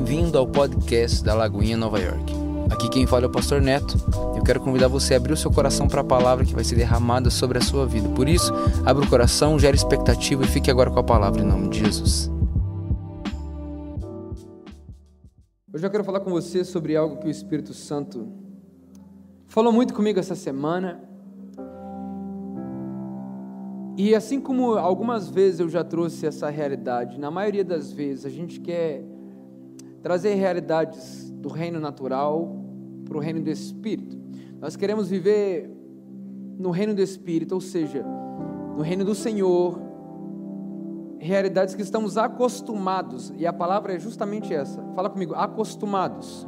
bem-vindo ao podcast da Lagoinha Nova York. Aqui quem fala é o Pastor Neto. Eu quero convidar você a abrir o seu coração para a palavra que vai ser derramada sobre a sua vida. Por isso, abra o coração, gere expectativa e fique agora com a palavra em nome de Jesus. Hoje eu quero falar com você sobre algo que o Espírito Santo falou muito comigo essa semana. E assim como algumas vezes eu já trouxe essa realidade, na maioria das vezes a gente quer trazer realidades do reino natural para o reino do Espírito. Nós queremos viver no reino do Espírito, ou seja, no reino do Senhor, realidades que estamos acostumados, e a palavra é justamente essa. Fala comigo, acostumados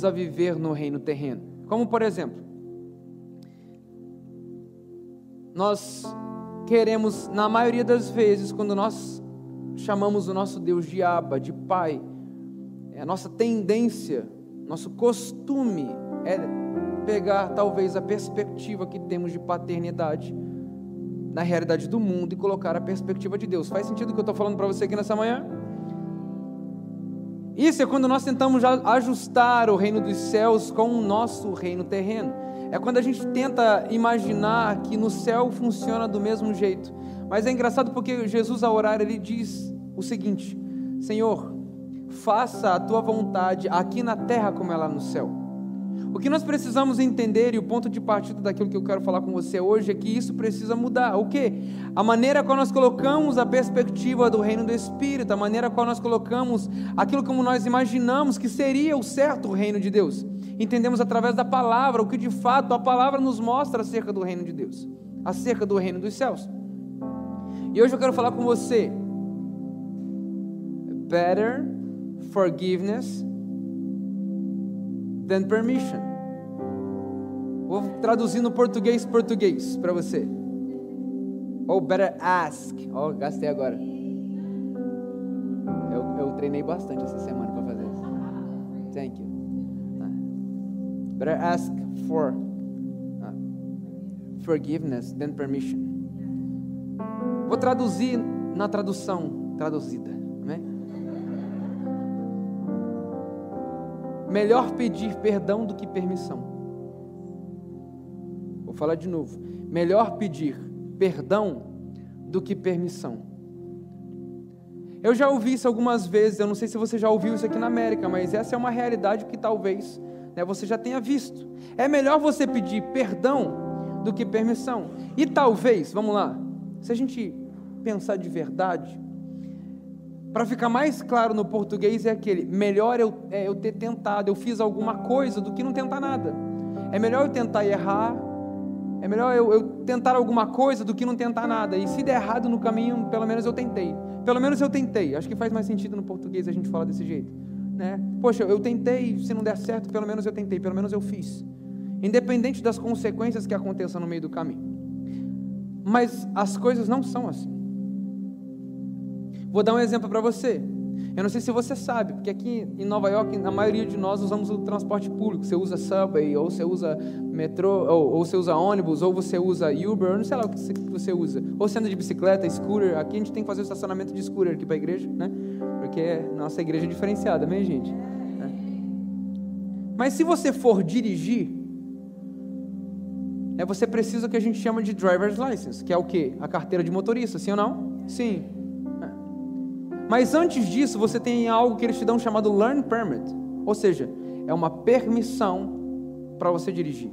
a viver no reino terreno. Como por exemplo, nós queremos, na maioria das vezes, quando nós chamamos o nosso Deus de Abba, de Pai, a nossa tendência, nosso costume é pegar talvez a perspectiva que temos de paternidade na realidade do mundo e colocar a perspectiva de Deus. Faz sentido o que eu estou falando para você aqui nessa manhã? Isso é quando nós tentamos ajustar o reino dos céus com o nosso reino terreno. É quando a gente tenta imaginar que no céu funciona do mesmo jeito. Mas é engraçado porque Jesus, ao orar, ele diz o seguinte: Senhor, faça a tua vontade aqui na terra como é lá no céu. O que nós precisamos entender, e o ponto de partida daquilo que eu quero falar com você hoje, é que isso precisa mudar. O quê? A maneira como nós colocamos a perspectiva do reino do Espírito, a maneira como nós colocamos aquilo como nós imaginamos que seria o certo reino de Deus. Entendemos através da palavra o que de fato a palavra nos mostra acerca do reino de Deus, acerca do reino dos céus. E hoje eu quero falar com você: better forgiveness than permission. Vou traduzir no português para você. Ou better ask. Gastei agora. Eu treinei bastante essa semana para fazer isso. Thank you. Better ask for forgiveness than permission. Vou traduzir na tradução traduzida. Amém? Melhor pedir perdão do que permissão. Vou falar de novo. Melhor pedir perdão do que permissão. Eu já ouvi isso algumas vezes. Eu não sei se você já ouviu isso aqui na América, mas essa é uma realidade que talvez você já tenha visto. É melhor você pedir perdão do que permissão. E talvez, vamos lá, se a gente pensar de verdade, para ficar mais claro no português, é aquele: melhor eu ter tentado, eu fiz alguma coisa, do que não tentar nada. É melhor eu tentar e errar, é melhor eu tentar alguma coisa do que não tentar nada. E se der errado no caminho, pelo menos eu tentei. Acho que faz mais sentido no português a gente falar desse jeito, né? Poxa, eu tentei, se não der certo, pelo menos eu tentei, pelo menos eu fiz, independente das consequências que aconteçam no meio do caminho. Mas as coisas não são assim. Vou dar um exemplo para você. Eu não sei se você sabe, porque aqui em Nova York, a maioria de nós usamos o transporte público. Você usa Subway, ou você usa metrô, ou você usa ônibus, ou você usa Uber, não sei lá o que você usa. Ou você anda de bicicleta, scooter. Aqui a gente tem que fazer o estacionamento de scooter aqui para a igreja, né? Porque nossa igreja é diferenciada, né, gente? Mas se você for dirigir, você precisa do que a gente chama de driver's license, que é o quê? A carteira de motorista, sim ou não? Sim. Mas antes disso, você tem algo que eles te dão chamado Learn Permit, ou seja, é uma permissão para você dirigir.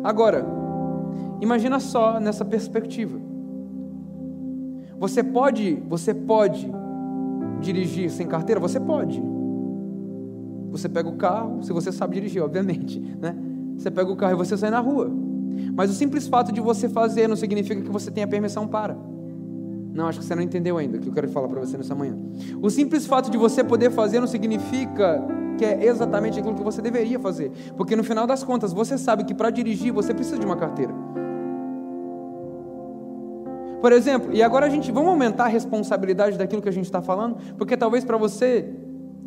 Agora, imagina só nessa perspectiva. Você pode dirigir sem carteira? Você pode. Você pega o carro, se você sabe dirigir, obviamente, né? Você pega o carro e você sai na rua. Mas o simples fato de você fazer não significa que você tenha permissão para. Não, acho que você não entendeu ainda o que eu quero falar para você nessa manhã. O simples fato de você poder fazer não significa que é exatamente aquilo que você deveria fazer. Porque no final das contas, você sabe que para dirigir você precisa de uma carteira. Por exemplo, e agora vamos aumentar a responsabilidade daquilo que a gente está falando, porque talvez para você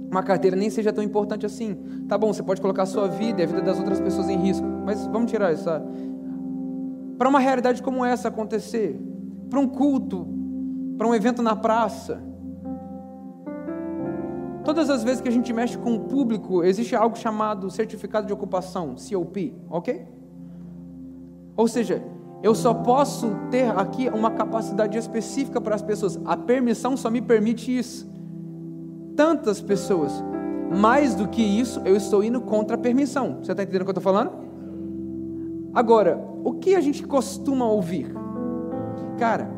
uma carteira nem seja tão importante assim. Tá bom, você pode colocar a sua vida e a vida das outras pessoas em risco, mas vamos tirar essa. Para uma realidade como essa acontecer, para um culto, para um evento na praça, Todas as vezes que a gente mexe com o público, existe algo chamado certificado de ocupação, COP, ok? Ou seja, eu só posso ter aqui uma capacidade específica para as pessoas. A permissão só me permite isso. Tantas pessoas. Mais do que isso, eu estou indo contra a permissão. Você está entendendo o que eu estou falando? Agora, o que a gente costuma ouvir? Cara,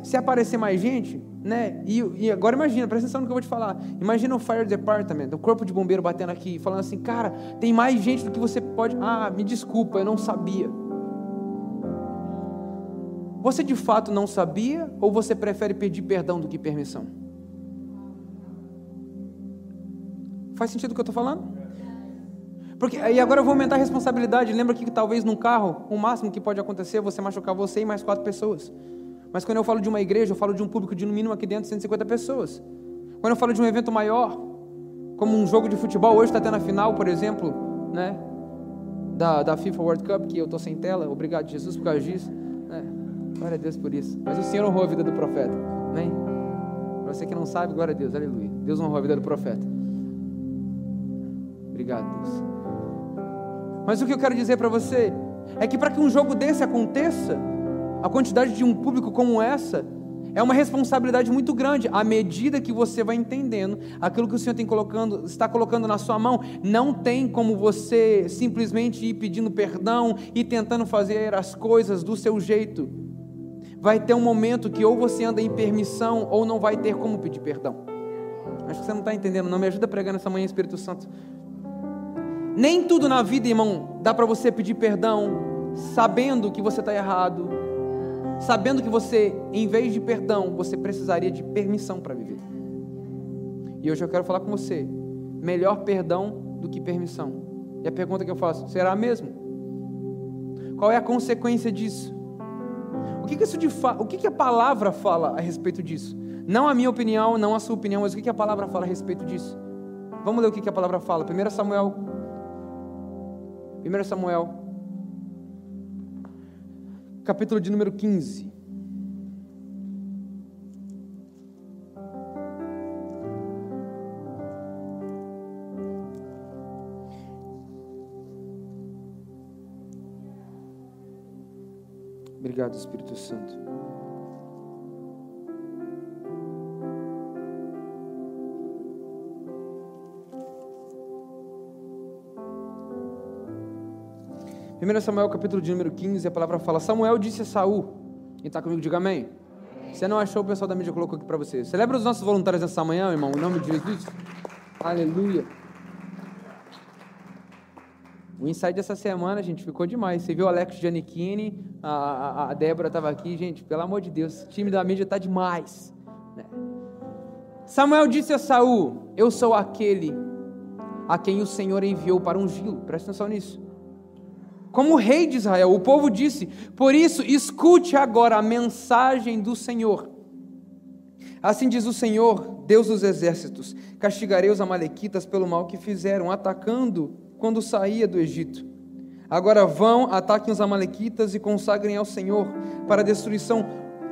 se aparecer mais gente, né? E agora imagina, presta atenção no que eu vou te falar. Imagina o Fire Department, o corpo de bombeiro batendo aqui, falando assim, cara, tem mais gente do que você pode... me desculpa, eu não sabia. Você de fato não sabia, ou você prefere pedir perdão do que permissão? Faz sentido o que eu estou falando? Porque aí agora eu vou aumentar a responsabilidade. Lembra que talvez num carro, o máximo que pode acontecer é você machucar você e mais 4 pessoas. Mas quando eu falo de uma igreja, eu falo de um público de no mínimo aqui dentro 150 pessoas. Quando eu falo de um evento maior, como um jogo de futebol, hoje está tendo a final, por exemplo, né, da FIFA World Cup, que eu estou sem tela, obrigado Jesus por causa disso, né? Glória a Deus por isso. Mas o Senhor honrou a vida do profeta, amém? Para você que não sabe, glória a Deus, aleluia. Deus honrou a vida do profeta. Obrigado, Deus. Mas o que eu quero dizer para você é que para que um jogo desse aconteça, a quantidade de um público como essa é uma responsabilidade muito grande. À medida que você vai entendendo aquilo que o Senhor está colocando na sua mão, não tem como você simplesmente ir pedindo perdão e tentando fazer as coisas do seu jeito. Vai ter um momento que ou você anda em permissão ou não vai ter como pedir perdão. Acho que você não está entendendo, não. Me ajuda a pregar nessa manhã, Espírito Santo. Nem tudo na vida, irmão, dá para você pedir perdão sabendo que você está errado, sabendo que você, em vez de perdão, você precisaria de permissão para viver. E hoje eu quero falar com você, melhor perdão do que permissão. E a pergunta que eu faço, será mesmo? Qual é a consequência disso? O que a palavra fala a respeito disso? Não a minha opinião, não a sua opinião, mas o que a palavra fala a respeito disso? Vamos ler o que a palavra fala. 1 Samuel, capítulo de número 15. Obrigado, Espírito Santo. Primeiro Samuel, capítulo de número 15, a palavra fala: Samuel disse a Saul, quem está comigo, diga amém. Você não achou, o pessoal da mídia colocou aqui para você. Celebra os nossos voluntários nessa manhã, irmão, em nome de Jesus. Aleluia. O insight dessa semana, gente, ficou demais. Você viu o Alex Giannichini, a Débora estava aqui, gente, pelo amor de Deus, o time da mídia está demais, né? Samuel disse a Saul: eu sou aquele a quem o Senhor enviou para ungí-lo. Presta atenção nisso. Como rei de Israel, o povo disse: por isso, escute agora a mensagem do Senhor. Assim diz o Senhor, Deus dos exércitos: castigarei os amalequitas pelo mal que fizeram, atacando quando saía do Egito. Agora vão, ataquem os amalequitas e consagrem ao Senhor para a destruição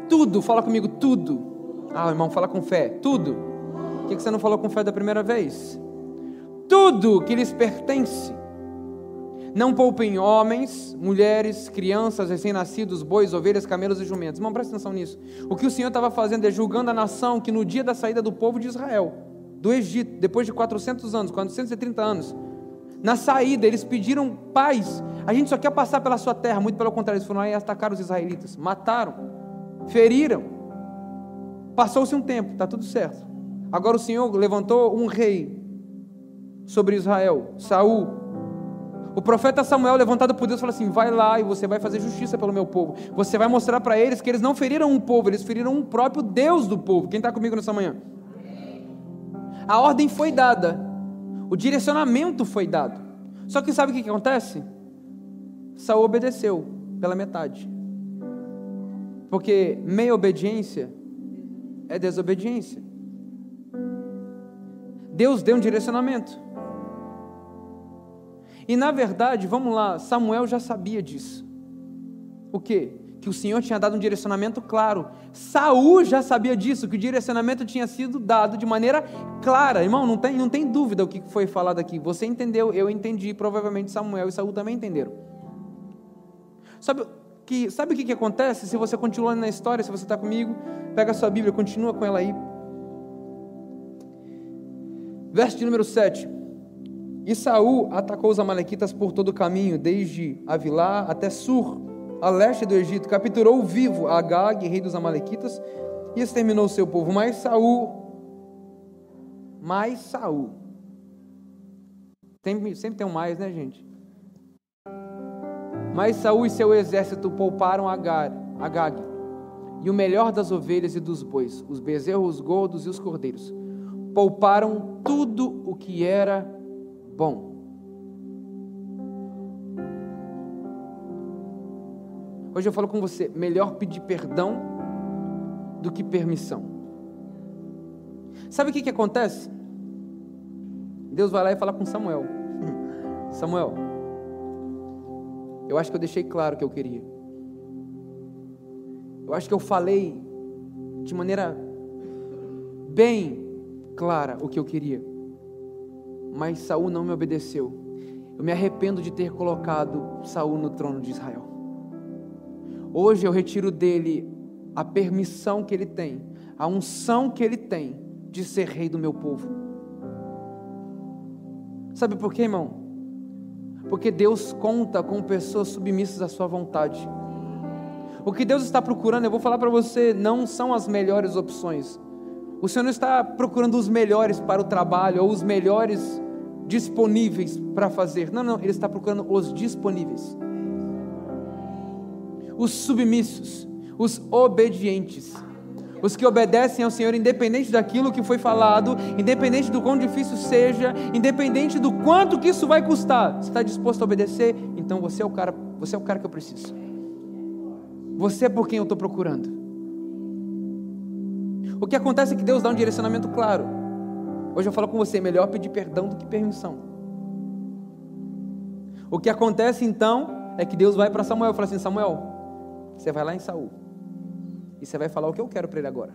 tudo. Fala comigo, tudo. Irmão, fala com fé, tudo. O que você não falou com fé da primeira vez? Tudo que lhes pertence. Não poupem homens, mulheres, crianças, recém-nascidos, bois, ovelhas, camelos e jumentos. Irmão, presta atenção nisso. O que o Senhor estava fazendo é julgando a nação que no dia da saída do povo de Israel, do Egito, depois de 400 anos, 430 anos, na saída eles pediram paz. A gente só quer passar pela sua terra. Muito pelo contrário, eles foram lá e atacaram os israelitas, mataram, feriram. Passou-se um tempo, está tudo certo. Agora o Senhor levantou um rei sobre Israel, Saul. O profeta Samuel, levantado por Deus, falou assim: vai lá e você vai fazer justiça pelo meu povo. Você vai mostrar para eles que eles não feriram um povo, eles feriram um próprio Deus do povo. Quem está comigo nessa manhã? A ordem foi dada, o direcionamento foi dado. Só que sabe o que acontece? Saul obedeceu pela metade. Porque meia obediência é desobediência. Deus deu um direcionamento. E na verdade, vamos lá, Samuel já sabia disso. O quê? que o Senhor tinha dado um direcionamento claro. Saul já sabia disso, que o direcionamento tinha sido dado de maneira clara. Irmão, não tem dúvida o que foi falado aqui. Você entendeu, eu entendi, provavelmente Samuel e Saul também entenderam. Sabe o que acontece se você continua na história, se você está comigo? Pega a sua Bíblia, continua com ela aí. Verso de número 7. E Saul atacou os amalequitas por todo o caminho, desde Avilá até Sur, a leste do Egito, capturou vivo Agag, rei dos amalequitas, e exterminou o seu povo. Mas Saul, sempre tem um mais, né, gente? Mas Saul e seu exército pouparam Agag, e o melhor das ovelhas e dos bois, os bezerros gordos e os cordeiros. Pouparam tudo o que era bom. Hoje eu falo com você, melhor pedir perdão do que permissão. Sabe o que acontece? Deus vai lá e fala com Samuel. Samuel, eu acho que eu deixei claro o que eu queria. Eu acho que eu falei de maneira bem clara o que eu queria. Mas Saul não me obedeceu. Eu me arrependo de ter colocado Saul no trono de Israel. Hoje eu retiro dele a permissão que ele tem, a unção que ele tem de ser rei do meu povo. Sabe por quê, irmão? Porque Deus conta com pessoas submissas à sua vontade. O que Deus está procurando, eu vou falar para você, não são as melhores opções. O Senhor não está procurando os melhores para o trabalho, ou os melhores disponíveis para fazer. Não, Ele está procurando os disponíveis. Os submissos, os obedientes, os que obedecem ao Senhor, independente daquilo que foi falado, independente do quão difícil seja, independente do quanto que isso vai custar. Você está disposto a obedecer? Então você é o cara que eu preciso. Você é por quem eu estou procurando. O que acontece é que Deus dá um direcionamento claro. Hoje eu falo com você, melhor pedir perdão do que permissão. O que acontece então é que Deus vai para Samuel e fala assim: Samuel, você vai lá em Saul e você vai falar o que eu quero para ele agora,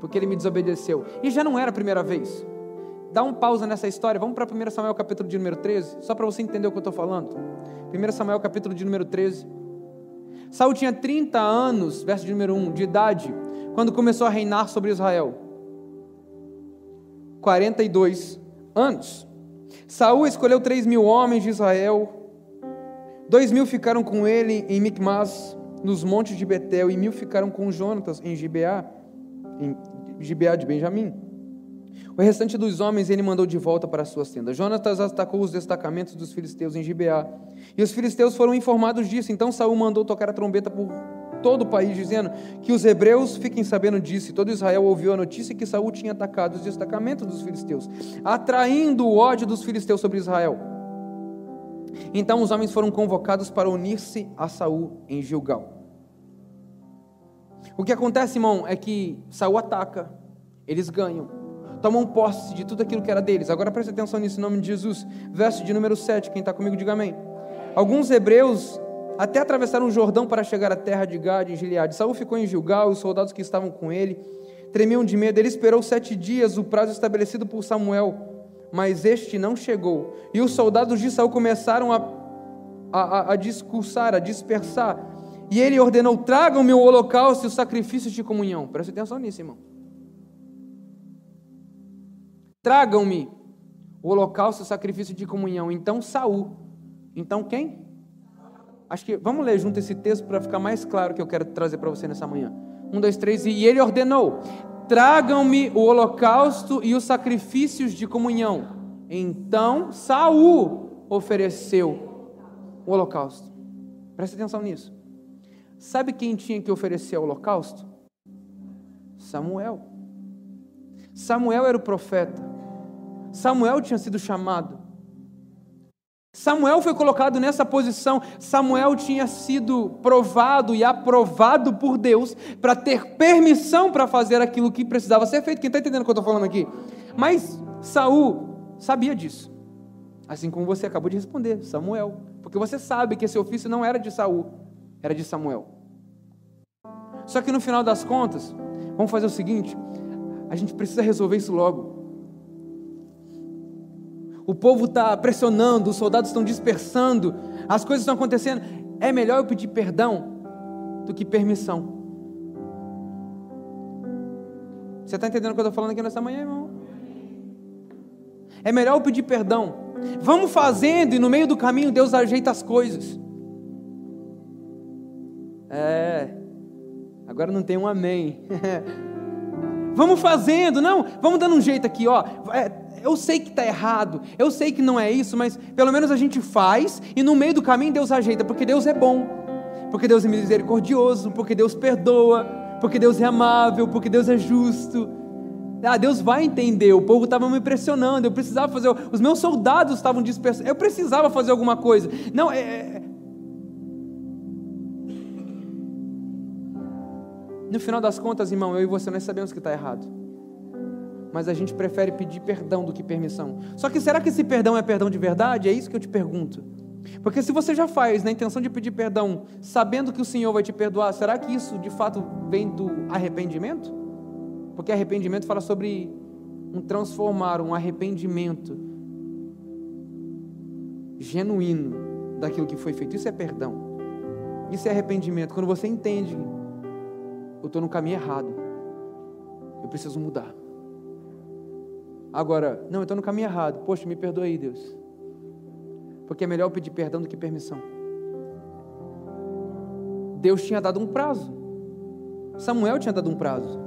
porque ele me desobedeceu. E já não era a primeira vez. Dá um pausa nessa história, vamos para 1 Samuel capítulo de número 13, só para você entender o que eu estou falando. 1 Samuel capítulo de número 13. Saul tinha 30 anos, verso de número 1, de idade, quando começou a reinar sobre Israel. 42 anos. Saul escolheu 3.000 homens de Israel, 2.000 ficaram com ele em Micmas, nos montes de Betel, e 1.000 ficaram com Jonatas em Gibeá de Benjamim. O restante dos homens ele mandou de volta para as suas tendas. Jonatas atacou os destacamentos dos filisteus em Gibeá, e os filisteus foram informados disso. Então Saul mandou tocar a trombeta por todo o país, dizendo que os hebreus fiquem sabendo disso. E todo Israel ouviu a notícia que Saul tinha atacado os destacamentos dos filisteus, atraindo o ódio dos filisteus sobre Israel. Então os homens foram convocados para unir-se a Saul em Gilgal. O que acontece, irmão, é que Saul ataca, eles ganham, tomam posse de tudo aquilo que era deles. Agora preste atenção nisso em nome de Jesus. Verso de número 7, quem está comigo diga amém. Alguns hebreus até atravessaram o Jordão para chegar à terra de Gade, em Gileade. Saul ficou em Gilgal, e os soldados que estavam com ele tremiam de medo. Ele esperou 7 dias, o prazo estabelecido por Samuel, mas este não chegou. E os soldados de Saul começaram a discursar, a dispersar. E ele ordenou: tragam-me o holocausto e os sacrifícios de comunhão. Presta atenção nisso, irmão. Tragam-me o holocausto e o sacrifício de comunhão. Então Saul. Então quem? Acho que vamos ler junto esse texto para ficar mais claro o que eu quero trazer para você nessa manhã. 1, 2, 3. E ele ordenou: tragam-me o holocausto e os sacrifícios de comunhão. Então Saul ofereceu o holocausto. Presta atenção nisso. Sabe quem tinha que oferecer o holocausto? Samuel. Samuel era o profeta. Samuel tinha sido chamado. Samuel foi colocado nessa posição. Samuel tinha sido provado e aprovado por Deus para ter permissão para fazer aquilo que precisava ser feito. Quem está entendendo o que eu estou falando aqui? Mas Saul sabia disso. Assim como você acabou de responder, Samuel. Porque você sabe que esse ofício não era de Saul, era de Samuel. Só que no final das contas, vamos fazer o seguinte, a gente precisa resolver isso logo. O povo está pressionando, os soldados estão dispersando, as coisas estão acontecendo. É melhor eu pedir perdão do que permissão. Você está entendendo o que eu estou falando aqui nessa manhã, irmão? É melhor eu pedir perdão. Vamos fazendo e no meio do caminho Deus ajeita as coisas. Agora não tem um amém. Vamos fazendo, não, vamos dando um jeito aqui, ó. Eu sei que está errado, eu sei que não é isso, mas pelo menos a gente faz e no meio do caminho Deus ajeita, porque Deus é bom, porque Deus é misericordioso, porque Deus perdoa, porque Deus é amável, porque Deus é justo. Deus vai entender. O povo estava me pressionando, eu precisava fazer, os meus soldados estavam dispersos, eu precisava fazer alguma coisa. Não, No final das contas, irmão, eu e você nós sabemos que está errado, mas a gente prefere pedir perdão do que permissão. Só que será que esse perdão é perdão de verdade? É isso que eu te pergunto. Porque se você já faz na intenção de pedir perdão, sabendo que o Senhor vai te perdoar, será que isso de fato vem do arrependimento? Porque arrependimento fala sobre um transformar, um arrependimento genuíno daquilo que foi feito. Isso é perdão, isso é arrependimento. Quando você entende, eu estou no caminho errado, eu preciso mudar. Agora, não, eu estou no caminho errado, poxa, me perdoa aí, Deus, porque é melhor eu pedir perdão do que permissão. Deus tinha dado um prazo, Samuel tinha dado um prazo,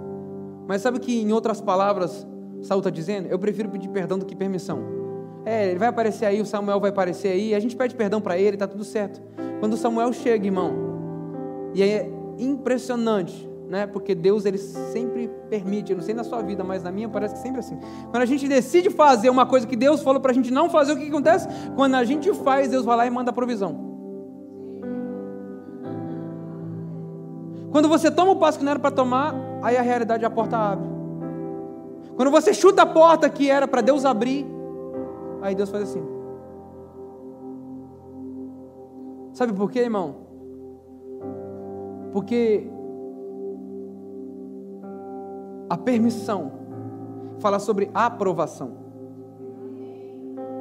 mas sabe o que em outras palavras Saul está dizendo? Eu prefiro pedir perdão do que permissão. Ele vai aparecer aí, o Samuel vai aparecer aí, a gente pede perdão para ele, está tudo certo. Quando o Samuel chega, irmão, e é impressionante, né? Porque Deus, Ele sempre permite, eu não sei na sua vida, mas na minha parece que sempre assim. Quando a gente decide fazer uma coisa que Deus falou para a gente não fazer, o que acontece? Quando a gente faz, Deus vai lá e manda a provisão. Quando você toma o passo que não era para tomar, aí a realidade, a porta abre. Quando você chuta a porta que era para Deus abrir, aí Deus faz assim. Sabe por quê, irmão? Porque a permissão fala sobre aprovação.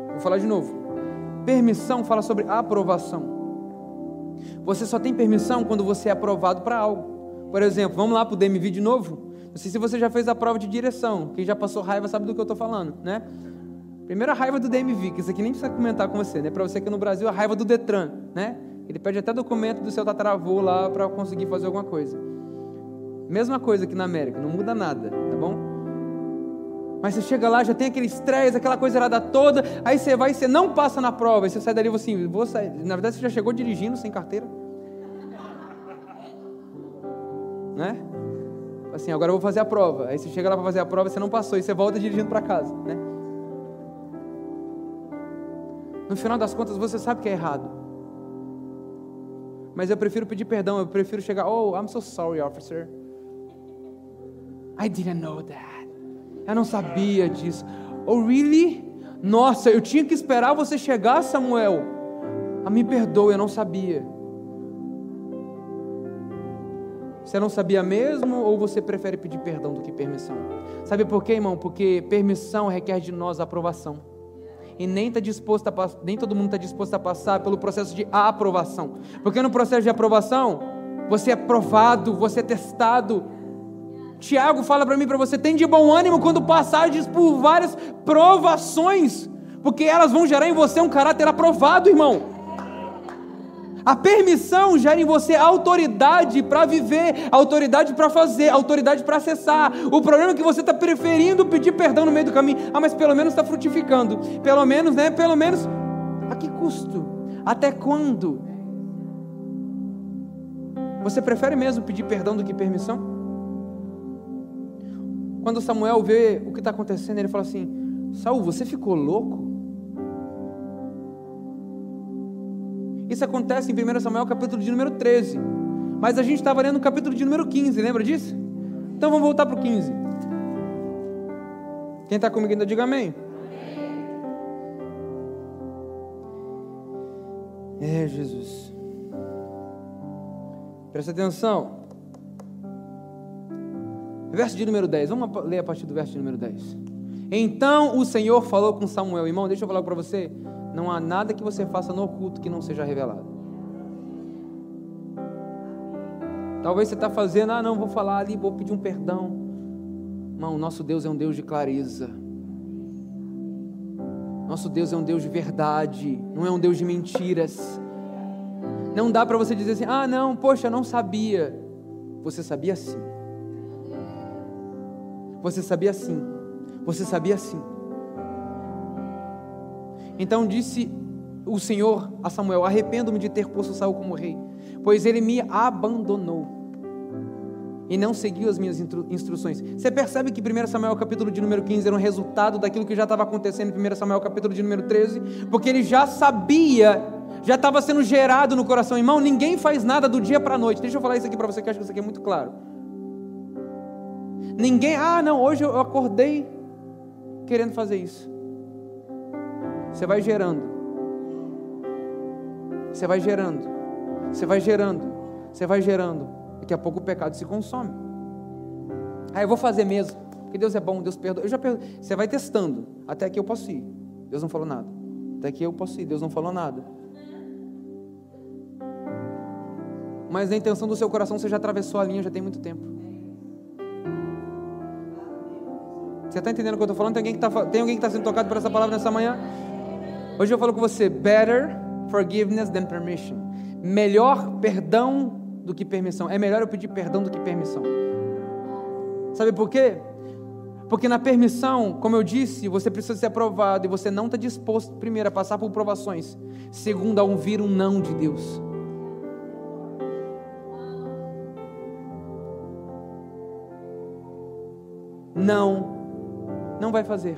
Vou falar de novo. Permissão fala sobre aprovação. Você só tem permissão quando você é aprovado para algo. Por exemplo, vamos lá para o DMV de novo. Não sei se você já fez a prova de direção. Quem já passou raiva sabe do que eu estou falando, né? Primeira raiva do DMV, que isso aqui nem precisa comentar com você, né? Para você que no Brasil, a raiva do Detran, né? Ele pede até documento do seu tataravô lá para conseguir fazer alguma coisa. Mesma coisa aqui na América, não muda nada, tá bom? Mas você chega lá, já tem aquele estresse, aquela coisa errada toda, aí você vai e você não passa na prova, aí você sai dali e fala assim, vou sair. Na verdade você já chegou dirigindo sem carteira, né? Assim, agora eu vou fazer a prova. Aí você chega lá para fazer a prova, você não passou, e você volta dirigindo para casa, né? No final das contas você sabe que é errado, mas eu prefiro pedir perdão, eu prefiro chegar, oh, I'm so sorry, officer, I didn't know that. Eu não sabia disso. Oh, really? Nossa, eu tinha que esperar você chegar, Samuel. Me perdoe, eu não sabia. Você não sabia mesmo ou você prefere pedir perdão do que permissão? Sabe por quê, irmão? Porque permissão requer de nós aprovação. E nem todo mundo está disposto a passar pelo processo de aprovação. Porque no processo de aprovação, você é provado, você é testado. Tiago fala para mim, para você, tem de bom ânimo quando passares por várias provações, porque elas vão gerar em você um caráter aprovado, irmão. A permissão gera em você autoridade para viver, autoridade para fazer, autoridade para acessar. O problema é que você está preferindo pedir perdão no meio do caminho. Mas pelo menos está frutificando. Pelo menos, né? Pelo menos, a que custo? Até quando? Você prefere mesmo pedir perdão do que permissão? Quando Samuel vê o que está acontecendo, ele fala assim, Saul, você ficou louco? Isso acontece em 1 Samuel, capítulo de número 13. Mas a gente estava lendo o capítulo de número 15, lembra disso? Então vamos voltar para o 15. Quem está comigo ainda, diga amém. Jesus. Presta atenção. Verso de número 10, vamos ler a partir do verso de número 10. Então o Senhor falou com Samuel. Irmão, deixa eu falar para você, não há nada que você faça no oculto que não seja revelado. Talvez você está fazendo, não, vou falar ali, vou pedir um perdão. Irmão, nosso Deus é um Deus de clareza. Nosso Deus é um Deus de verdade, não é um Deus de mentiras. Não dá para você dizer assim, não, poxa, não sabia. Você sabia sim. Você sabia sim. Você sabia sim. Então disse o Senhor a Samuel: arrependo-me de ter posto Saul como rei, pois ele me abandonou e não seguiu as minhas instruções. Você percebe que 1 Samuel capítulo de número 15 era um resultado daquilo que já estava acontecendo em 1 Samuel capítulo de número 13, porque ele já sabia, já estava sendo gerado no coração. Irmão, ninguém faz nada do dia para a noite. Deixa eu falar isso aqui para você, que eu acho que isso aqui é muito claro. Ninguém, não, hoje eu acordei querendo fazer isso. Você vai gerando. Você vai gerando. Você vai gerando. Você vai gerando. Daqui a pouco o pecado se consome. Eu vou fazer mesmo, porque Deus é bom, Deus perdoa. Você vai testando. Até aqui eu posso ir. Deus não falou nada. Até aqui eu posso ir. Deus não falou nada. Mas na intenção do seu coração você já atravessou a linha já tem muito tempo. Você está entendendo o que eu estou falando? Tem alguém que está sendo tocado por essa palavra nessa manhã? Hoje eu falo com você: better forgiveness than permission. Melhor perdão do que permissão. É melhor eu pedir perdão do que permissão. Sabe por quê? Porque na permissão, como eu disse, você precisa ser aprovado, e você não está disposto, primeiro, a passar por provações, segundo, a ouvir um não de Deus. Não vai fazer.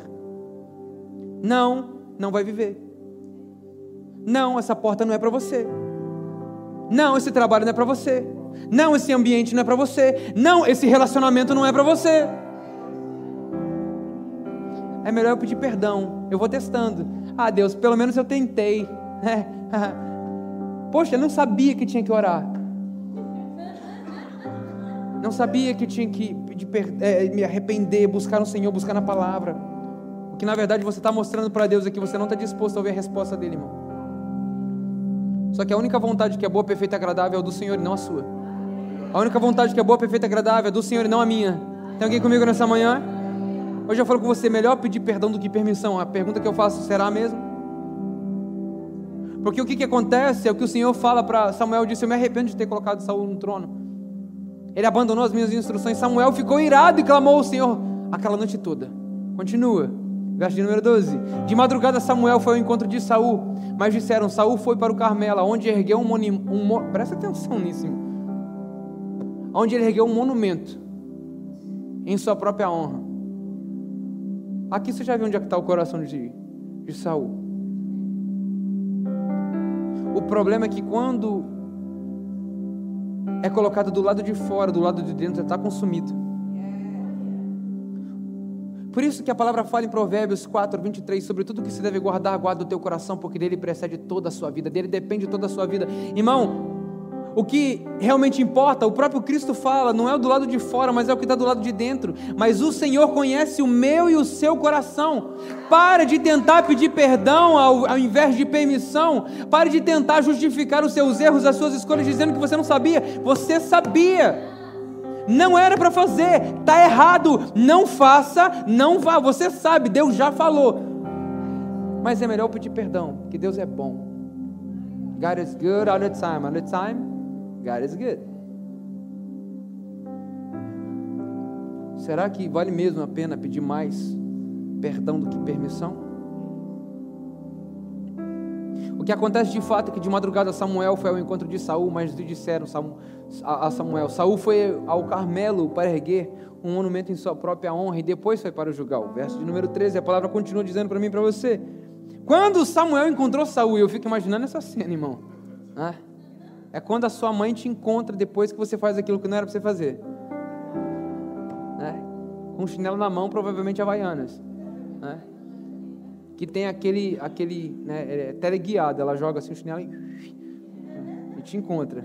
Não vai viver. Não, essa porta não é para você. Não, esse trabalho não é para você. Não, esse ambiente não é para você. Não, esse relacionamento não é para você. É melhor eu pedir perdão. Eu vou testando. Deus, pelo menos eu tentei. Poxa, eu não sabia que tinha que orar. Não sabia que tinha que me arrepender, buscar no Senhor, buscar na palavra. O que na verdade você está mostrando para Deus é que você não está disposto a ouvir a resposta dele, irmão. Só que a única vontade que é boa, perfeita e agradável é do Senhor e não a sua. A única vontade que é boa, perfeita e agradável é do Senhor e não a minha. Tem alguém comigo nessa manhã? Hoje eu falo com você: melhor pedir perdão do que permissão. A pergunta que eu faço: será mesmo? Porque o que acontece é o que o Senhor fala para Samuel. Disse: eu me arrependo de ter colocado Saul no trono. Ele abandonou as minhas instruções. Samuel ficou irado e clamou ao Senhor aquela noite toda. Continua, verso de número 12. De madrugada Samuel foi ao encontro de Saul, mas disseram: Saul foi para o Carmelo, onde ergueu presta atenção nisso, irmão. Onde ele ergueu um monumento em sua própria honra. Aqui você já viu onde é que está o coração de Saul. O problema é que quando é colocado do lado de fora, do lado de dentro já está consumido. Por isso que a palavra fala em Provérbios 4, 23, sobre tudo que se deve guardar, guarda o teu coração, porque dele precede toda a sua vida, dele depende toda a sua vida. Irmão, o que realmente importa, o próprio Cristo fala, não é o do lado de fora, mas é o que está do lado de dentro. Mas o Senhor conhece o meu e o seu coração. Pare de tentar pedir perdão ao invés de permissão. Pare de tentar justificar os seus erros, as suas escolhas, dizendo que você não sabia. Você sabia. Não era para fazer, está errado. Não faça, não vá. Você sabe, Deus já falou. Mas é melhor pedir perdão, porque Deus é bom. God is good all the time. All the time, God is good. Será que vale mesmo a pena pedir mais perdão do que permissão? O que acontece de fato é que de madrugada Samuel foi ao encontro de Saul, mas lhe disseram a Samuel: Saul foi ao Carmelo para erguer um monumento em sua própria honra e depois foi para o Gilgal. Verso de número 13, a palavra continua dizendo para mim e para você: quando Samuel encontrou Saul, eu fico imaginando essa cena, irmão. É quando a sua mãe te encontra depois que você faz aquilo que não era para você fazer. Com um chinelo na mão, provavelmente Havaianas. Que tem aquele teleguiado, ela joga assim o chinelo e te encontra.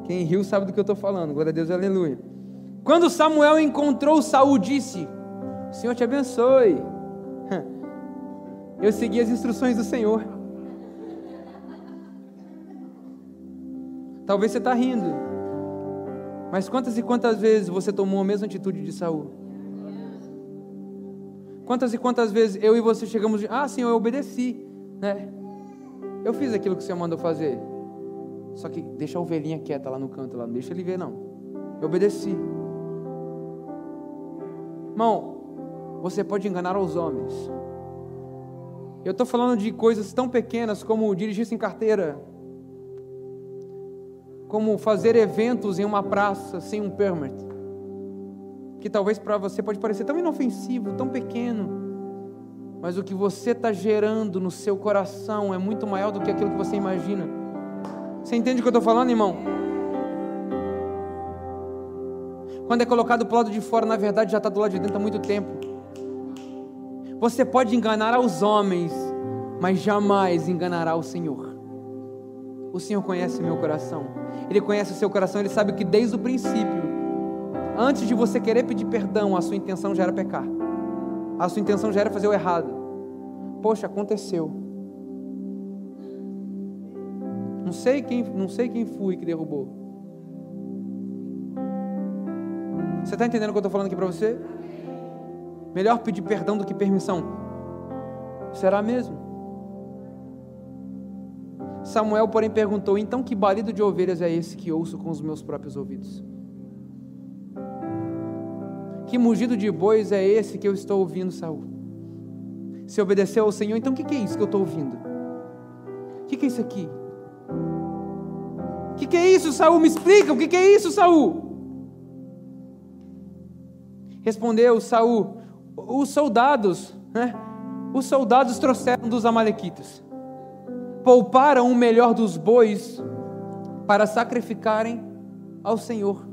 Quem riu sabe do que eu estou falando, glória a Deus, aleluia. Quando Samuel encontrou Saul, disse: o Senhor te abençoe. Eu segui as instruções do Senhor. Talvez você está rindo, mas quantas e quantas vezes você tomou a mesma atitude de Saul? Quantas e quantas vezes eu e você chegamos de: Senhor, eu obedeci, né? Eu fiz aquilo que o Senhor mandou fazer. Só que deixa a ovelhinha quieta lá no canto, lá, não deixa ele ver não. Eu obedeci. Irmão, você pode enganar os homens. Eu estou falando de coisas tão pequenas como dirigir sem carteira, como fazer eventos em uma praça sem um permit, que talvez para você pode parecer tão inofensivo, tão pequeno, mas o que você está gerando no seu coração é muito maior do que aquilo que você imagina. Você entende o que eu estou falando, irmão? Quando é colocado para o lado de fora, na verdade já está do lado de dentro há muito tempo. Você pode enganar aos homens, mas jamais enganará o Senhor. O Senhor conhece meu coração. Ele conhece o seu coração. Ele sabe que desde o princípio, antes de você querer pedir perdão, a sua intenção já era pecar. A sua intenção já era fazer o errado. Poxa, aconteceu. Não sei quem foi que derrubou. Você está entendendo o que eu estou falando aqui para você? Melhor pedir perdão do que permissão. Será mesmo? Samuel, porém, perguntou: então que balido de ovelhas é esse que ouço com os meus próprios ouvidos? Que mugido de bois é esse que eu estou ouvindo, Saul? Se obedeceu ao Senhor, então o que é isso que eu estou ouvindo? O que é isso aqui? O que é isso, Saul? Me explica, o que é isso, Saul? Respondeu Saul: os soldados trouxeram dos amalequitas, pouparam o melhor dos bois para sacrificarem ao Senhor.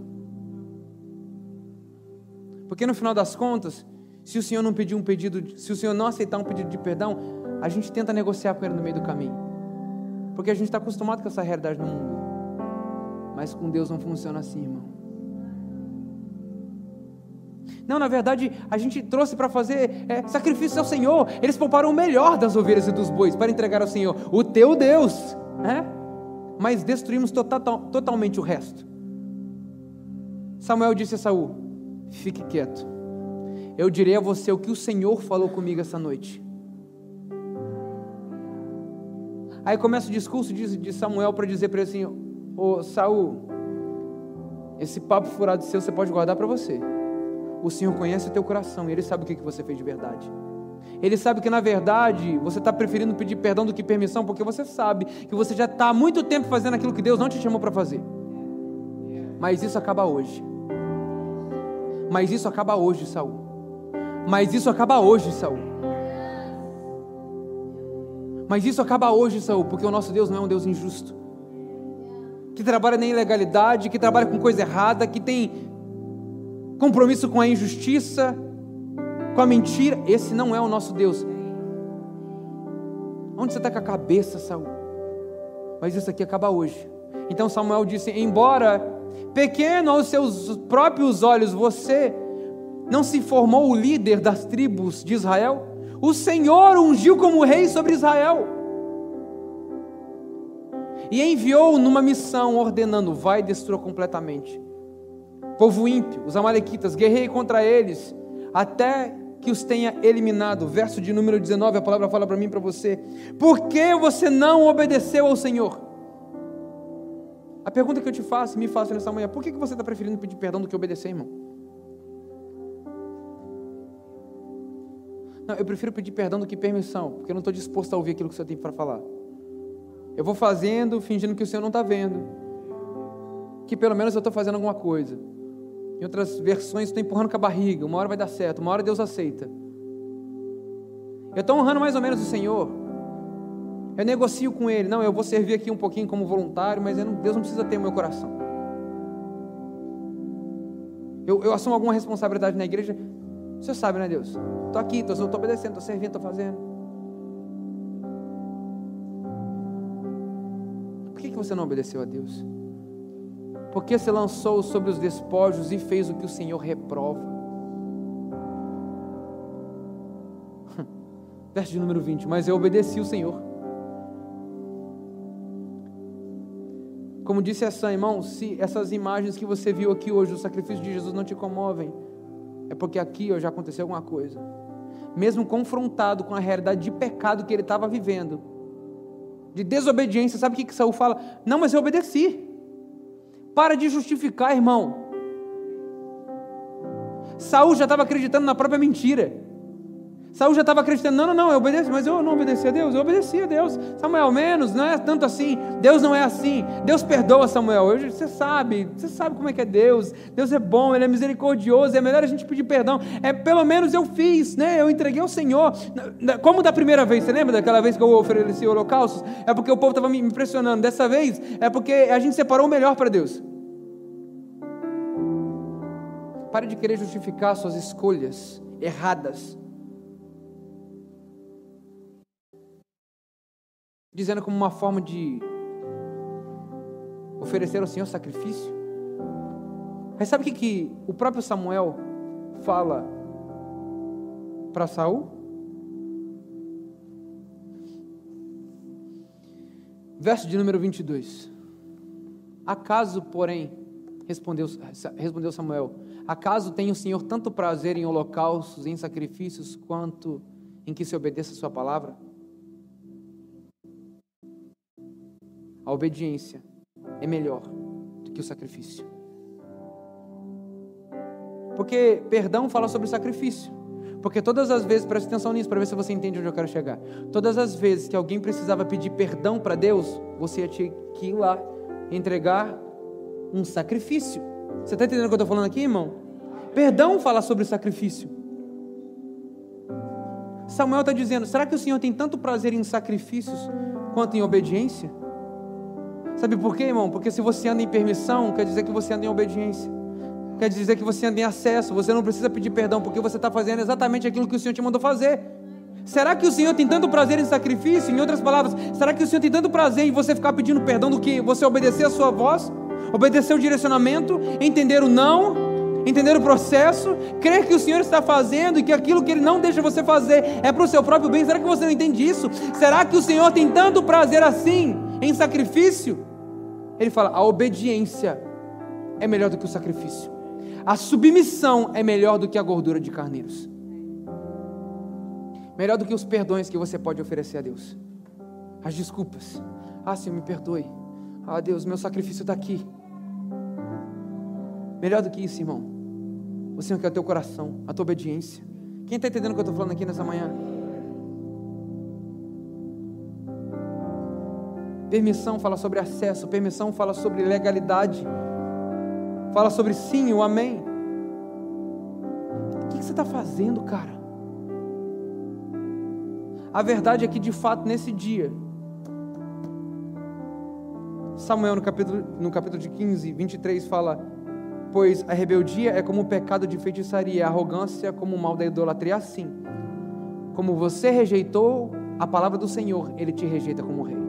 Porque no final das contas, se o Senhor não pedir um pedido, se o Senhor não aceitar um pedido de perdão, a gente tenta negociar com Ele no meio do caminho, porque a gente está acostumado com essa realidade no mundo, mas com Deus não funciona assim, irmão. Não, na verdade, a gente trouxe para fazer sacrifício ao Senhor. Eles pouparam o melhor das ovelhas e dos bois para entregar ao Senhor, o teu Deus, mas destruímos totalmente o resto. Samuel disse a Saul: fique quieto, eu direi a você o que o Senhor falou comigo essa noite. Aí começa o discurso de Samuel para dizer para ele assim: ô Saul, esse papo furado seu você pode guardar para você. O Senhor conhece o teu coração e Ele sabe o que você fez de verdade. Ele sabe que na verdade você está preferindo pedir perdão do que permissão, porque você sabe que você já está há muito tempo fazendo aquilo que Deus não te chamou para fazer. Mas isso acaba hoje. Mas isso acaba hoje, Saul. Mas isso acaba hoje, Saul. Mas isso acaba hoje, Saul, porque o nosso Deus não é um Deus injusto, que trabalha na ilegalidade, que trabalha com coisa errada, que tem compromisso com a injustiça, com a mentira. Esse não é o nosso Deus. Onde você está com a cabeça, Saul? Mas isso aqui acaba hoje. Então Samuel disse: embora pequeno aos seus próprios olhos você não se formou o líder das tribos de Israel, o Senhor ungiu como rei sobre Israel e enviou numa missão ordenando: vai e destrua completamente povo ímpio, os amalequitas, guerreie contra eles, até que os tenha eliminado. Verso de número 19, a palavra fala para mim e para você: por que você não obedeceu ao Senhor? A pergunta que eu te faço, me faço nessa manhã: por que você está preferindo pedir perdão do que obedecer, irmão? Não, eu prefiro pedir perdão do que permissão, porque eu não estou disposto a ouvir aquilo que o Senhor tem para falar. Eu vou fazendo, fingindo que o Senhor não está vendo, que pelo menos eu estou fazendo alguma coisa. Em outras versões, estou empurrando com a barriga. Uma hora vai dar certo, uma hora Deus aceita. Eu estou honrando mais ou menos o Senhor. Eu negocio com Ele. Não, eu vou servir aqui um pouquinho como voluntário, mas Deus não precisa ter o meu coração. Eu assumo alguma responsabilidade na igreja. Você sabe, né, Deus? Estou aqui, estou obedecendo, estou servindo, estou fazendo. Por que você não obedeceu a Deus? Porque se lançou sobre os despojos e fez o que o Senhor reprova. Verso de número 20. Mas eu obedeci o Senhor. Como disse essa, irmão, se essas imagens que você viu aqui hoje, o sacrifício de Jesus não te comovem, é porque aqui já aconteceu alguma coisa. Mesmo confrontado com a realidade de pecado que ele estava vivendo, de desobediência, sabe o que Saul fala? Não, mas eu obedeci. Para de justificar, irmão. Saul já estava acreditando na própria mentira. Saul já estava acreditando, não, eu obedeci, mas eu não obedeci a Deus, eu obedeci a Deus. Samuel, menos, não é tanto assim, Deus não é assim, Deus perdoa, Samuel. Hoje você sabe como é que é Deus é bom, Ele é misericordioso, é melhor a gente pedir perdão. Pelo menos eu fiz, né? Eu entreguei ao Senhor, como da primeira vez, você lembra daquela vez que eu ofereci holocaustos? É porque o povo estava me impressionando, dessa vez é porque a gente separou o melhor para Deus. Pare de querer justificar suas escolhas erradas, dizendo como uma forma de oferecer ao Senhor sacrifício. Mas sabe o que o próprio Samuel fala para Saul? Verso de número 22. Acaso, porém, respondeu Samuel, acaso tem o Senhor tanto prazer em holocaustos e em sacrifícios, quanto em que se obedeça a sua palavra? A obediência é melhor do que o sacrifício. Porque perdão fala sobre sacrifício. Porque todas as vezes, preste atenção nisso para ver se você entende onde eu quero chegar. Todas as vezes que alguém precisava pedir perdão para Deus, você ia ter que ir lá entregar um sacrifício. Você está entendendo o que eu estou falando aqui, irmão? Perdão fala sobre sacrifício. Samuel está dizendo, será que o Senhor tem tanto prazer em sacrifícios quanto em obediência? Sabe por quê, irmão? Porque se você anda em permissão, quer dizer que você anda em obediência. Quer dizer que você anda em acesso. Você não precisa pedir perdão, porque você está fazendo exatamente aquilo que o Senhor te mandou fazer. Será que o Senhor tem tanto prazer em sacrifício? Em outras palavras, será que o Senhor tem tanto prazer em você ficar pedindo perdão do que você obedecer a sua voz? Obedecer o direcionamento? Entender o não? Entender o processo? Crer que o Senhor está fazendo e que aquilo que Ele não deixa você fazer é para o seu próprio bem? Será que você não entende isso? Será que o Senhor tem tanto prazer assim em sacrifício? Ele fala, a obediência é melhor do que o sacrifício. A submissão é melhor do que a gordura de carneiros. Melhor do que os perdões que você pode oferecer a Deus. As desculpas. Senhor, me perdoe. Deus, meu sacrifício está aqui. Melhor do que isso, irmão. O Senhor quer o teu coração, a tua obediência. Quem está entendendo o que eu estou falando aqui nessa manhã? Permissão fala sobre acesso, permissão fala sobre legalidade, fala sobre sim, o amém. O que você está fazendo, cara? A verdade é que, de fato, nesse dia, Samuel, no capítulo de 15, 23, fala, pois a rebeldia é como o pecado de feitiçaria, a arrogância como o mal da idolatria. Assim, como você rejeitou a palavra do Senhor, Ele te rejeita como rei.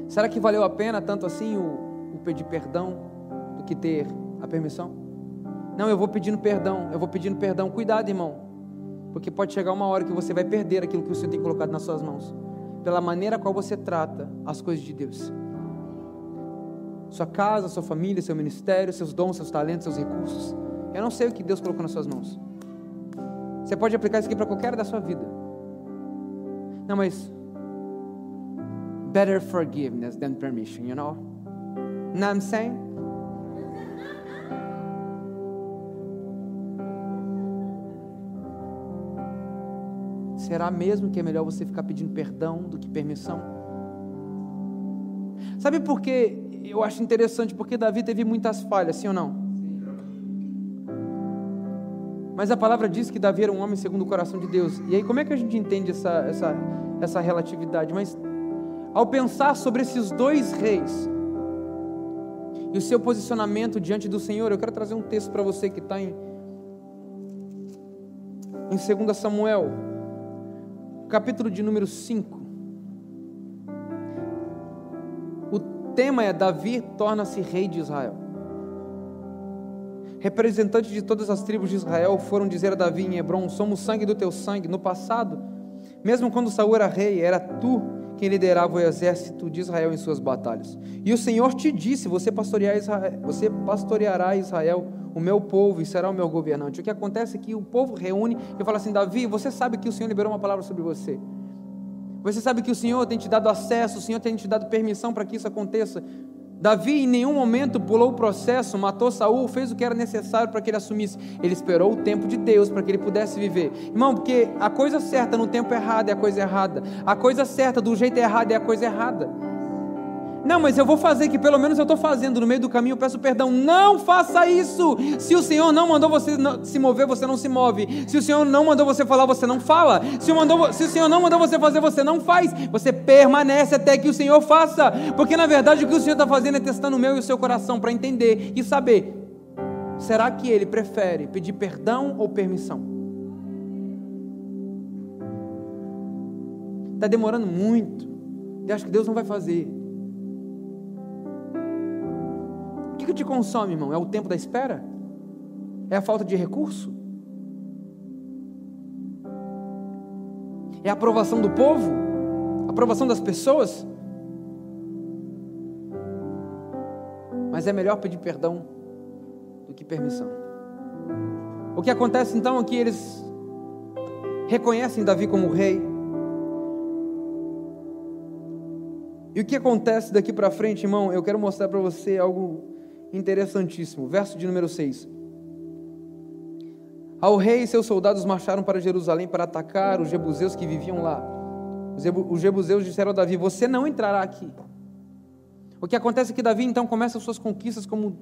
Será que valeu a pena tanto assim o pedir perdão do que ter a permissão? Não, eu vou pedindo perdão. Cuidado, irmão, porque pode chegar uma hora que você vai perder aquilo que o Senhor tem colocado nas suas mãos, pela maneira qual você trata as coisas de Deus. Sua casa, sua família, seu ministério, seus dons, seus talentos, seus recursos. Eu não sei o que Deus colocou nas suas mãos. Você pode aplicar isso aqui para qualquer área da sua vida. Não, mas better forgiveness than permission, you know? Know what I'm saying? Será mesmo que é melhor você ficar pedindo perdão do que permissão? Sabe por que eu acho interessante? Porque Davi teve muitas falhas, sim ou não? Mas a palavra diz que Davi era um homem segundo o coração de Deus. E aí como é que a gente entende essa relatividade? Mas ao pensar sobre esses dois reis e o seu posicionamento diante do Senhor, eu quero trazer um texto para você que está em 2 Samuel, capítulo de número 5. O tema é: Davi torna-se rei de Israel. Representantes de todas as tribos de Israel foram dizer a Davi em Hebrom: somos sangue do teu sangue. No passado, mesmo quando Saul era rei, era tu quem liderava o exército de Israel em suas batalhas. E o Senhor te disse: você pastoreará Israel, o meu povo, e será o meu governante. O que acontece é que o povo reúne e fala assim: Davi, você sabe que o Senhor liberou uma palavra sobre você. Você sabe que o Senhor tem te dado acesso, o Senhor tem te dado permissão para que isso aconteça. Davi em nenhum momento pulou o processo, matou Saul, fez o que era necessário para que ele assumisse. Ele esperou o tempo de Deus para que ele pudesse viver. Irmão, porque a coisa certa no tempo errado é a coisa errada. A coisa certa do jeito errado é a coisa errada. Não, mas eu vou fazer, que pelo menos eu estou fazendo, no meio do caminho eu peço perdão. Não faça isso. Se o Senhor não mandou você se mover, você não se move. Se o Senhor não mandou você falar, você não fala. Se o Senhor não mandou você fazer, você não faz. Você permanece até que o Senhor faça. Porque na verdade o que o Senhor está fazendo é testando o meu e o seu coração para entender e saber: será que Ele prefere pedir perdão ou permissão? Está demorando muito. Eu acho que Deus não vai fazer. O que te consome, irmão? É o tempo da espera? É a falta de recurso? É a aprovação do povo? A aprovação das pessoas? Mas é melhor pedir perdão do que permissão. O que acontece então é que eles reconhecem Davi como rei. E o que acontece daqui para frente, irmão? Eu quero mostrar para você algo interessantíssimo. Verso de número 6. Ao rei e seus soldados marcharam para Jerusalém para atacar os jebuseus que viviam lá. Os jebuseus disseram a Davi: você não entrará aqui. O que acontece é que Davi então começa as suas conquistas como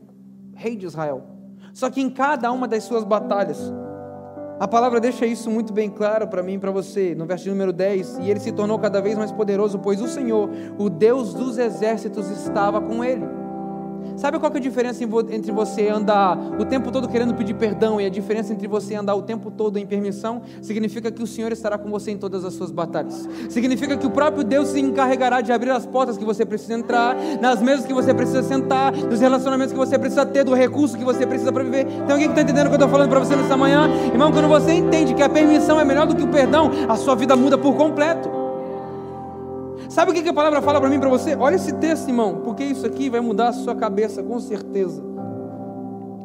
rei de Israel. Só que em cada uma das suas batalhas, a palavra deixa isso muito bem claro para mim e para você, no verso de número 10, e ele se tornou cada vez mais poderoso, pois o Senhor, o Deus dos exércitos, estava com ele. Sabe qual que é a diferença entre você andar o tempo todo querendo pedir perdão e a diferença entre você andar o tempo todo em permissão? Significa que o Senhor estará com você em todas as suas batalhas. Significa que o próprio Deus se encarregará de abrir as portas que você precisa entrar, nas mesas que você precisa sentar, nos relacionamentos que você precisa ter, do recurso que você precisa para viver. Tem alguém que está entendendo o que eu estou falando para você nessa manhã? Irmão, quando você entende que a permissão é melhor do que o perdão, a sua vida muda por completo. Sabe o que a palavra fala para mim e para você? Olha esse texto, irmão, porque isso aqui vai mudar a sua cabeça, com certeza.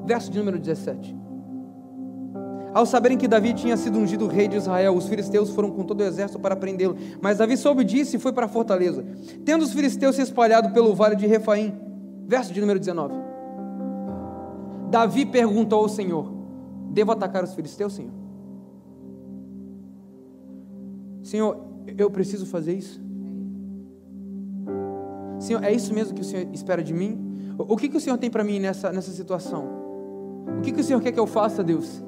Verso de número 17. Ao saberem que Davi tinha sido ungido rei de Israel, os filisteus foram com todo o exército para prendê-lo. Mas Davi soube disso e foi para a fortaleza, tendo os filisteus se espalhado pelo vale de Refaim. Verso de número 19. Davi perguntou ao Senhor: devo atacar os filisteus, Senhor? Senhor, eu preciso fazer isso? Senhor, é isso mesmo que o Senhor espera de mim? O que o Senhor tem para mim nessa situação? O que o Senhor quer que eu faça, Deus?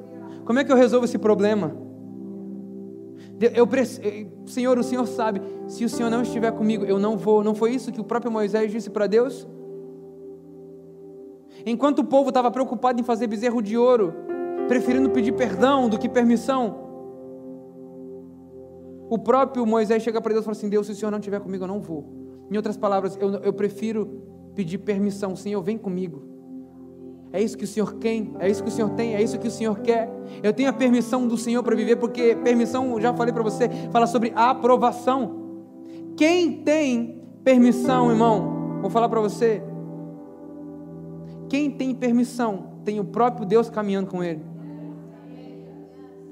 Como é que eu resolvo esse problema? Senhor, o Senhor sabe, se o Senhor não estiver comigo, eu não vou. Não foi isso que o próprio Moisés disse para Deus? Enquanto o povo estava preocupado em fazer bezerro de ouro, preferindo pedir perdão do que permissão, o próprio Moisés chega para Deus e fala assim: Deus, se o Senhor não estiver comigo, eu não vou. Em outras palavras, eu prefiro pedir permissão. Senhor, vem comigo. É isso que o Senhor quer, é isso que o Senhor tem, é isso que o Senhor quer. Eu tenho a permissão do Senhor para viver, porque permissão, já falei para você, fala sobre aprovação. Quem tem permissão, irmão, vou falar para você, quem tem permissão, tem o próprio Deus caminhando com ele.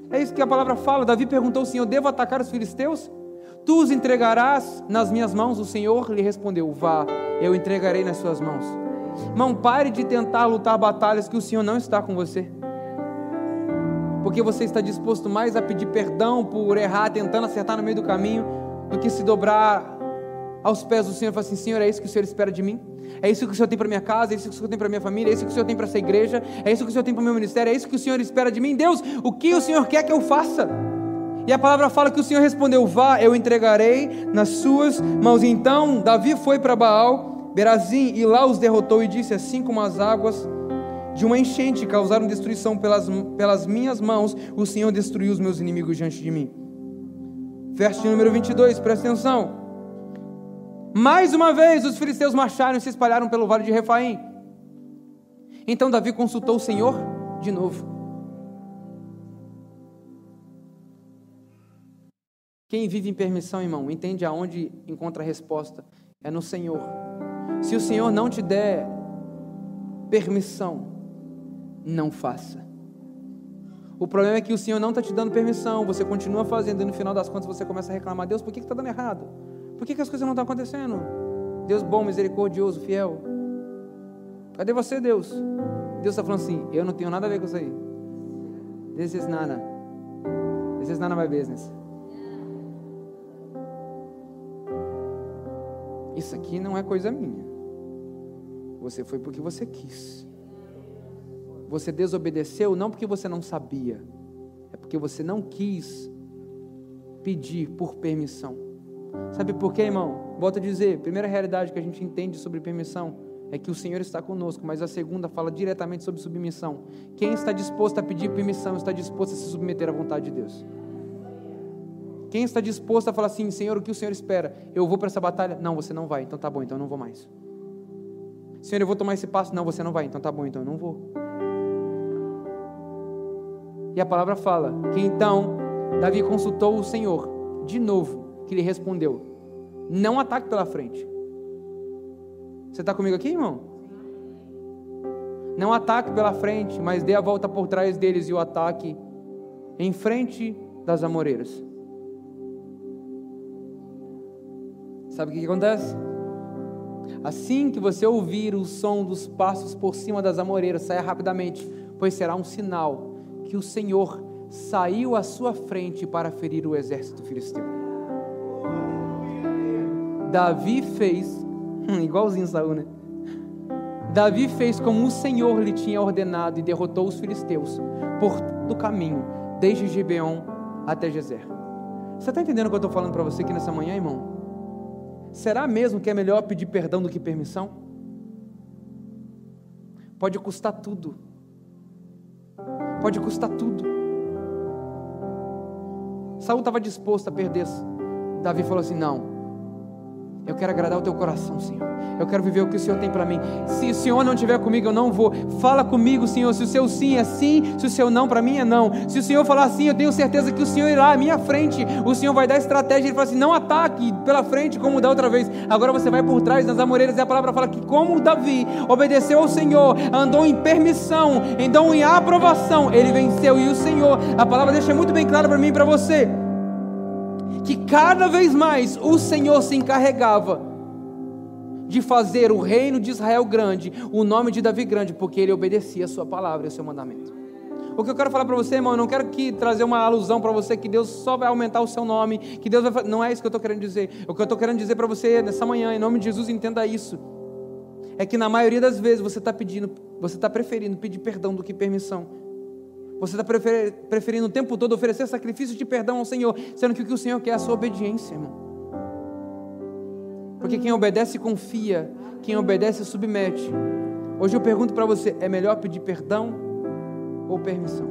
É isso que a palavra fala. Davi perguntou ao Senhor: devo atacar os filisteus? Tu os entregarás nas minhas mãos? O Senhor lhe respondeu: vá, eu entregarei nas suas mãos. Irmão, pare de tentar lutar batalhas que o Senhor não está com você, porque você está disposto mais a pedir perdão por errar, tentando acertar no meio do caminho, do que se dobrar aos pés do Senhor e falar assim: Senhor, é isso que o Senhor espera de mim? É isso que o Senhor tem para minha casa? É isso que o Senhor tem para minha família? É isso que o Senhor tem para essa igreja? É isso que o Senhor tem para o meu ministério? É isso que o Senhor espera de mim? Deus, o que o Senhor quer que eu faça? E a palavra fala que o Senhor respondeu: vá, eu entregarei nas suas mãos. Então Davi foi para Baal Berazim e lá os derrotou e disse: assim como as águas de uma enchente causaram destruição pelas minhas mãos, o Senhor destruiu os meus inimigos diante de mim. Verso de número 22, presta atenção. Mais uma vez os filisteus marcharam e se espalharam pelo vale de Refaim. Então Davi consultou o Senhor de novo. Quem vive em permissão, irmão, entende aonde encontra a resposta. É no Senhor. Se o Senhor não te der permissão, não faça. O problema é que o Senhor não está te dando permissão, você continua fazendo e no final das contas você começa a reclamar: Deus, por que está dando errado? Por que as coisas não estão acontecendo? Deus bom, misericordioso, fiel. Cadê você, Deus? Deus está falando assim: eu não tenho nada a ver com isso aí. This is none of my business. Isso aqui não é coisa minha. Você foi porque você quis. Você desobedeceu não porque você não sabia, é porque você não quis pedir por permissão. Sabe por quê, irmão? Volto a dizer, a primeira realidade que a gente entende sobre permissão é que o Senhor está conosco, mas a segunda fala diretamente sobre submissão. Quem está disposto a pedir permissão está disposto a se submeter à vontade de Deus. Quem está disposto a falar assim: Senhor, o que o Senhor espera? Eu vou para essa batalha? Não, você não vai. Então tá bom, então eu não vou mais. Senhor, eu vou tomar esse passo? Não, você não vai. Então tá bom, então eu não vou. E a palavra fala que então Davi consultou o Senhor de novo, que lhe respondeu: não ataque pela frente. Você está comigo aqui, irmão? Não ataque pela frente, mas dê a volta por trás deles e o ataque em frente das amoreiras. Sabe o que acontece? Assim que você ouvir o som dos passos por cima das amoreiras, saia rapidamente, pois será um sinal que o Senhor saiu à sua frente para ferir o exército filisteu. Davi fez, igualzinho Saul, né? Davi fez como o Senhor lhe tinha ordenado e derrotou os filisteus por todo o caminho, desde Gibeon até Gezer. Você está entendendo o que eu estou falando para você aqui nessa manhã, irmão? Será mesmo que é melhor pedir perdão do que permissão? Pode custar tudo. Pode custar tudo. Saul estava disposto a perder. Davi falou assim: não, eu quero agradar o teu coração, Senhor. Eu quero viver o que o Senhor tem para mim. Se o Senhor não estiver comigo, eu não vou. Fala comigo, Senhor. Se o seu sim é sim, se o seu não para mim é não. Se o Senhor falar sim, eu tenho certeza que o Senhor irá à minha frente. O Senhor vai dar estratégia. Ele fala assim: não ataque pela frente como da outra vez. Agora você vai por trás nas amoreiras. E a palavra fala que como Davi obedeceu ao Senhor, andou em permissão, andou em aprovação, ele venceu. E o Senhor, a palavra deixa muito bem claro para mim e para você, que cada vez mais o Senhor se encarregava de fazer o reino de Israel grande, o nome de Davi grande, porque ele obedecia a sua palavra e o seu mandamento. O que eu quero falar para você, irmão, eu não quero trazer uma alusão para você que Deus só vai aumentar o seu nome, que Deus vai... Não é isso que eu estou querendo dizer. O que eu estou querendo dizer para você nessa manhã, em nome de Jesus, entenda isso. É que na maioria das vezes você está preferindo pedir perdão do que permissão. Você está preferindo o tempo todo oferecer sacrifício de perdão ao Senhor, sendo que o que o Senhor quer é a sua obediência, irmão. Porque quem obedece confia, quem obedece submete. Hoje eu pergunto para você: é melhor pedir perdão ou permissão?